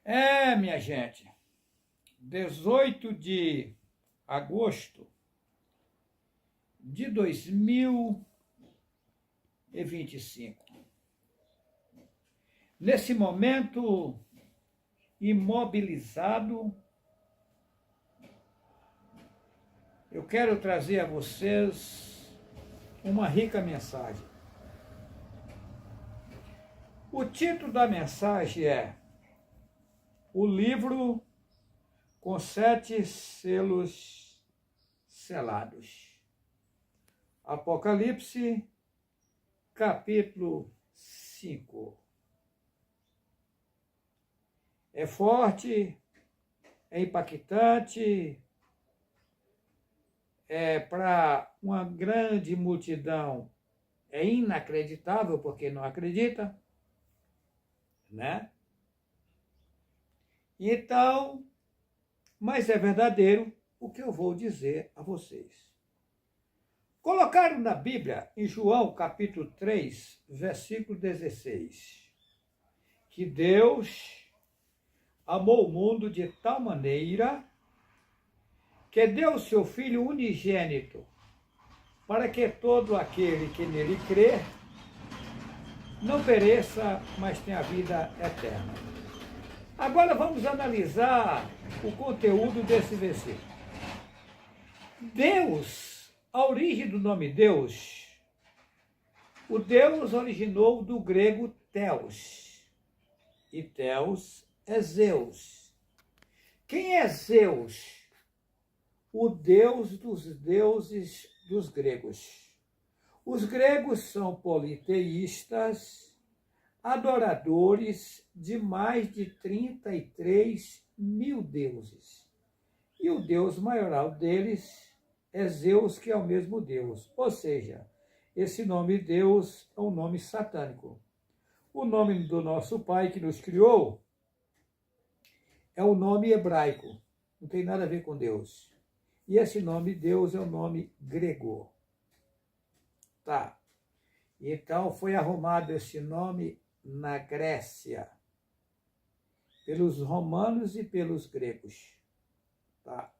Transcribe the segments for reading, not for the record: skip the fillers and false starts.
Minha gente, 18 de agosto de 2025. Nesse momento imobilizado, eu quero trazer a vocês uma rica mensagem. O título da mensagem é O Livro com 7 Selos Selados. Apocalipse, capítulo 5. É forte, é impactante, para uma grande multidão é inacreditável, porque não acredita, né? Então, mas é verdadeiro o que eu vou dizer a vocês. Colocaram na Bíblia, em João capítulo 3, versículo 16, que Deus amou o mundo de tal maneira que deu o seu Filho unigênito, para que todo aquele que nele crê não pereça, mas tenha vida eterna. Agora vamos analisar o conteúdo desse versículo. Deus, a origem do nome Deus, o Deus originou do grego Theos, e Theos é Zeus. Quem é Zeus? O Deus dos deuses dos gregos. Os gregos são politeístas, adoradores de mais de 33 mil deuses. E o deus maioral deles é Zeus, que é o mesmo Deus. Ou seja, esse nome Deus é um nome satânico. O nome do nosso Pai que nos criou é um nome hebraico, não tem nada a ver com Deus. E esse nome Deus é o nome grego. Tá. Então foi arrumado esse nome na Grécia, pelos romanos e pelos gregos. Tá.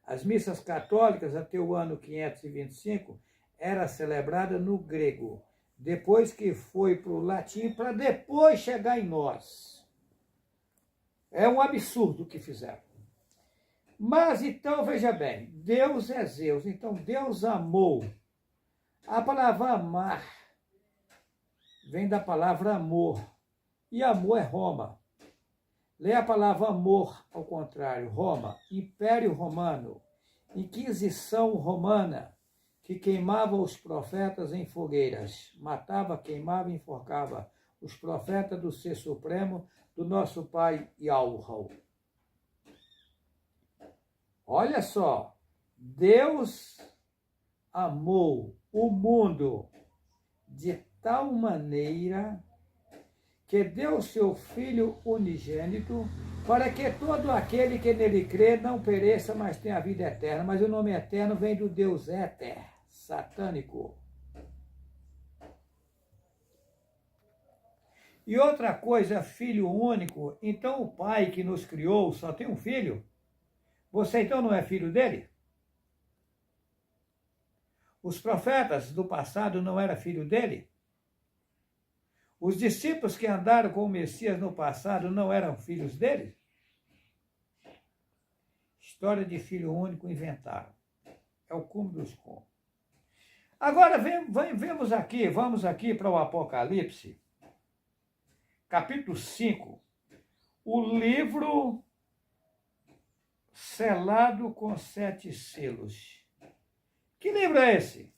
As missas católicas até o ano 525 era celebrada no grego, depois que foi para o latim, para depois chegar em nós. É um absurdo o que fizeram. Mas então, veja bem, Deus é Zeus, então Deus amou. A palavra amar vem da palavra amor, e amor é Roma. Lê a palavra amor ao contrário, Roma, Império Romano, Inquisição Romana, que queimava os profetas em fogueiras, matava, queimava e enforcava os profetas do Ser Supremo, do nosso pai Yahweh. Olha só, Deus amou o mundo de tal maneira que deu seu Filho unigênito para que todo aquele que nele crê não pereça, mas tenha a vida eterna. Mas o nome eterno vem do Deus éter, satânico. E outra coisa, filho único, então o Pai que nos criou só tem um filho? Você então não é filho dele? Os profetas do passado não eram filho dele? Os discípulos que andaram com o Messias no passado não eram filhos dele? História de filho único inventaram. É o cúmulo dos cúmulos. Agora vamos aqui para o Apocalipse, capítulo 5, o livro selado com 7 selos. Que livro é esse?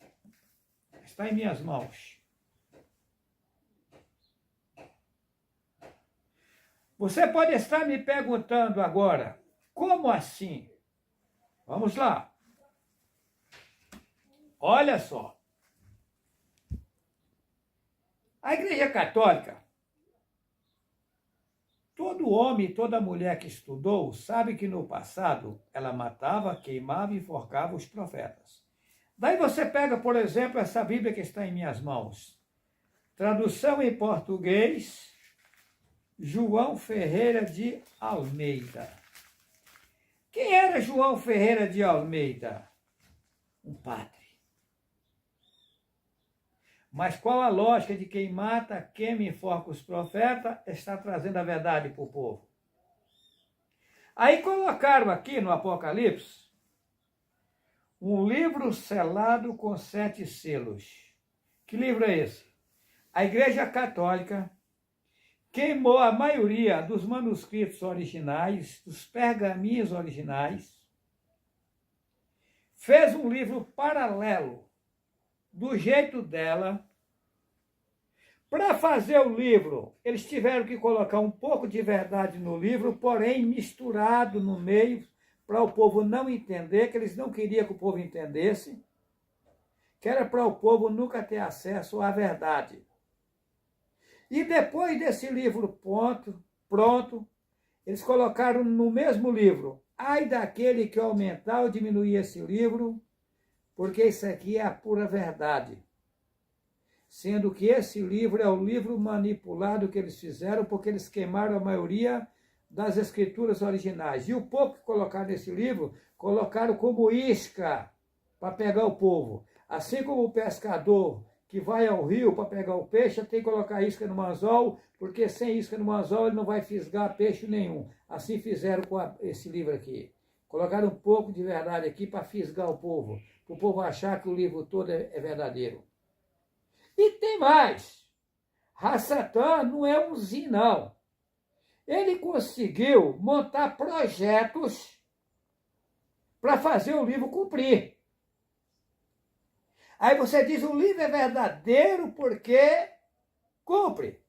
Está em minhas mãos. Você pode estar me perguntando agora, como assim? Vamos lá. Olha só. A Igreja Católica, todo homem e toda mulher que estudou sabe que no passado ela matava, queimava e enforcava os profetas. Daí você pega, por exemplo, essa Bíblia que está em minhas mãos. Tradução em português, João Ferreira de Almeida. Quem era João Ferreira de Almeida? Um padre. Mas qual a lógica de quem mata, queima e enforca os profetas está trazendo a verdade para o povo? Aí colocaram aqui no Apocalipse um livro selado com 7 selos. Que livro é esse? A Igreja Católica queimou a maioria dos manuscritos originais, dos pergaminhos originais, fez um livro paralelo, do jeito dela. Para fazer o livro, eles tiveram que colocar um pouco de verdade no livro, porém misturado no meio, para o povo não entender, que eles não queriam que o povo entendesse, que era para o povo nunca ter acesso à verdade. E depois desse livro pronto, eles colocaram no mesmo livro: ai daquele que aumentar ou diminuir esse livro, porque isso aqui é a pura verdade. Sendo que esse livro é o livro manipulado que eles fizeram, porque eles queimaram a maioria das escrituras originais. E o pouco que colocaram nesse livro, colocaram como isca para pegar o povo. Assim como o pescador que vai ao rio para pegar o peixe, tem que colocar isca no anzol, porque sem isca no anzol ele não vai fisgar peixe nenhum. Assim fizeram com esse livro aqui. Colocaram um pouco de verdade aqui para fisgar o povo, para o povo achar que o livro todo é verdadeiro. E tem mais. Satã não é um zi, não. Ele conseguiu montar projetos para fazer o livro cumprir. Aí você diz: o livro é verdadeiro porque cumpre.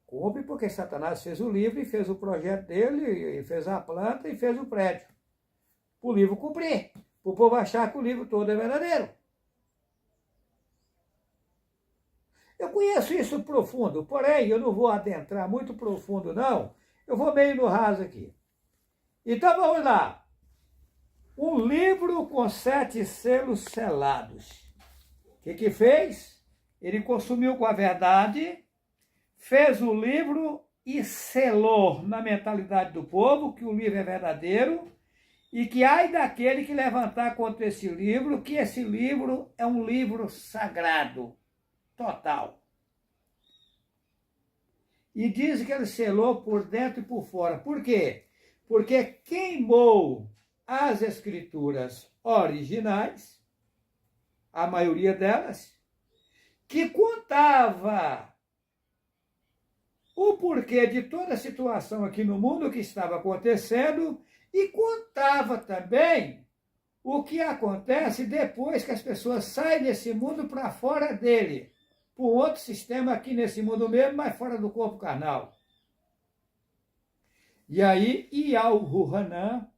Cumpre porque Satanás fez o livro e fez o projeto dele, e fez a planta e fez o prédio. Para o livro cumprir. Para o povo achar que o livro todo é verdadeiro. Eu conheço isso profundo, porém eu não vou adentrar muito profundo, não. Eu vou meio no raso aqui. Então vamos lá. Um livro com 7 selos selados. O que fez? Ele consumiu com a verdade, fez o livro e selou na mentalidade do povo que o livro é verdadeiro e que ai daquele que levantar contra esse livro, que esse livro é um livro sagrado. Total. E diz que ele selou por dentro e por fora. Por quê? Porque queimou as escrituras originais, a maioria delas, que contava o porquê de toda a situação aqui no mundo que estava acontecendo e contava também o que acontece depois que as pessoas saem desse mundo para fora dele. Por outro sistema aqui nesse mundo mesmo, mas fora do corpo carnal. E aí, Yahu Hanan,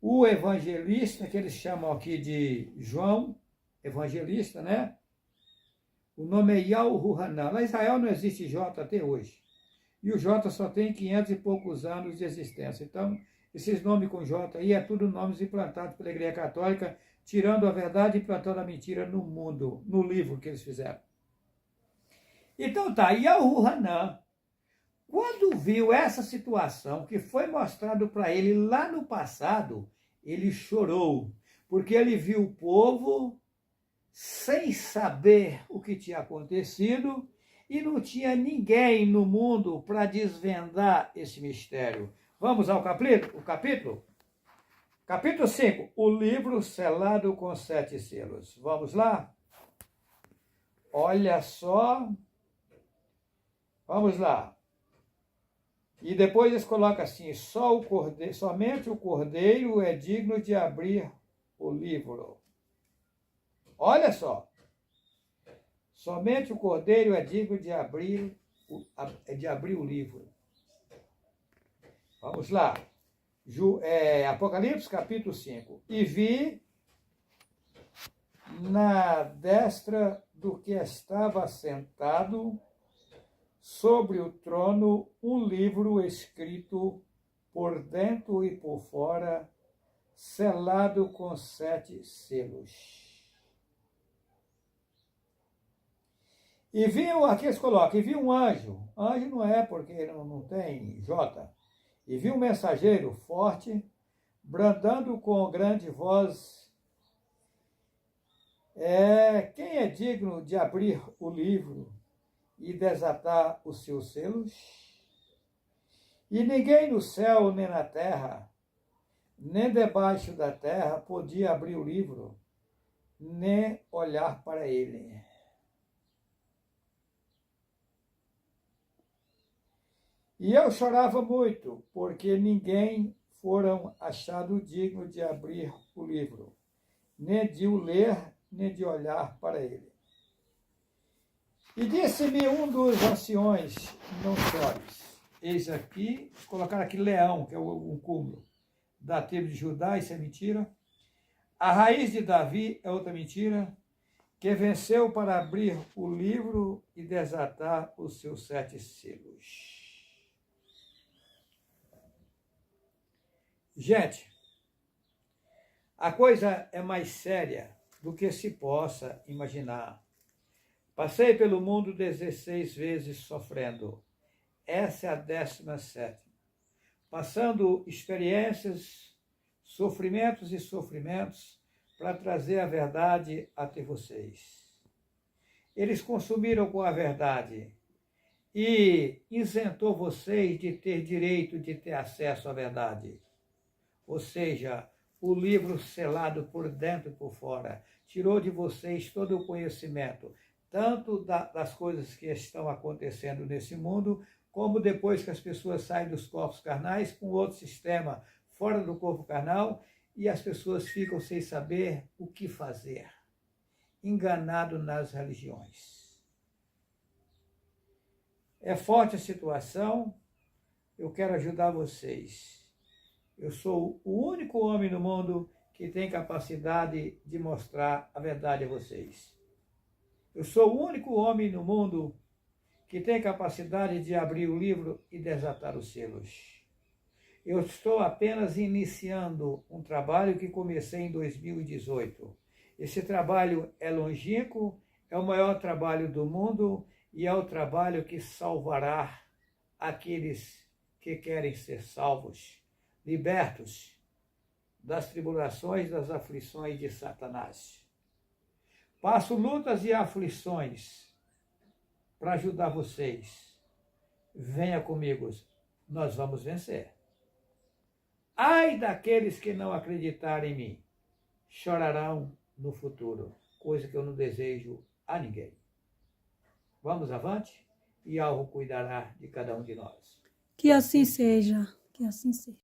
o evangelista, que eles chamam aqui de João, evangelista, né? O nome é Yahu Hanan. Lá em Israel não existe J até hoje. E o J só tem 500 e poucos anos de existência. Então, esses nomes com J aí é tudo nomes implantados pela Igreja Católica, tirando a verdade e plantando a mentira no mundo, no livro que eles fizeram. Então tá, Yahu Hanan, quando viu essa situação que foi mostrado para ele lá no passado, ele chorou, porque ele viu o povo sem saber o que tinha acontecido e não tinha ninguém no mundo para desvendar esse mistério. Vamos ao capítulo? Capítulo 5, o livro selado com 7 selos. Vamos lá? Olha só. Vamos lá. E depois eles colocam assim: somente o cordeiro é digno de abrir o livro. Olha só. Somente o cordeiro é digno de abrir o livro. Vamos lá. Apocalipse capítulo 5. E vi na destra do que estava sentado sobre o trono um livro escrito por dentro e por fora, selado com 7 selos. E viu, aqui eles colocam, e viu um anjo. Anjo não é porque não tem J. E viu um mensageiro forte, bradando com grande voz. Quem é digno de abrir o livro e desatar os seus selos? E ninguém no céu nem na terra, nem debaixo da terra, podia abrir o livro, nem olhar para ele. E eu chorava muito, porque ninguém foram achado digno de abrir o livro, nem de o ler, nem de olhar para ele. E disse-me um dos anciões, não chores. Eis aqui, colocaram aqui leão, que é um cúmulo da tribo de Judá, isso é mentira. A raiz de Davi é outra mentira, que venceu para abrir o livro e desatar os seus 7 selos. Gente, a coisa é mais séria do que se possa imaginar. Passei pelo mundo 16 vezes sofrendo. Essa é a 17ª. Passando experiências, sofrimentos e sofrimentos para trazer a verdade até vocês. Eles consumiram com a verdade e isentou vocês de ter direito de ter acesso à verdade. Ou seja, o livro selado por dentro e por fora, tirou de vocês todo o conhecimento, tanto das coisas que estão acontecendo nesse mundo, como depois que as pessoas saem dos corpos carnais com outro sistema fora do corpo carnal, e as pessoas ficam sem saber o que fazer, enganado nas religiões. É forte a situação, eu quero ajudar vocês. Eu sou o único homem no mundo que tem capacidade de mostrar a verdade a vocês. Eu sou o único homem no mundo que tem capacidade de abrir o livro e desatar os selos. Eu estou apenas iniciando um trabalho que comecei em 2018. Esse trabalho é longínquo, é o maior trabalho do mundo e é o trabalho que salvará aqueles que querem ser salvos, libertos das tribulações, das aflições de Satanás. Passo lutas e aflições para ajudar vocês. Venha comigo, nós vamos vencer. Ai daqueles que não acreditarem em mim, chorarão no futuro, coisa que eu não desejo a ninguém. Vamos avante e algo cuidará de cada um de nós. Que assim seja, que assim seja.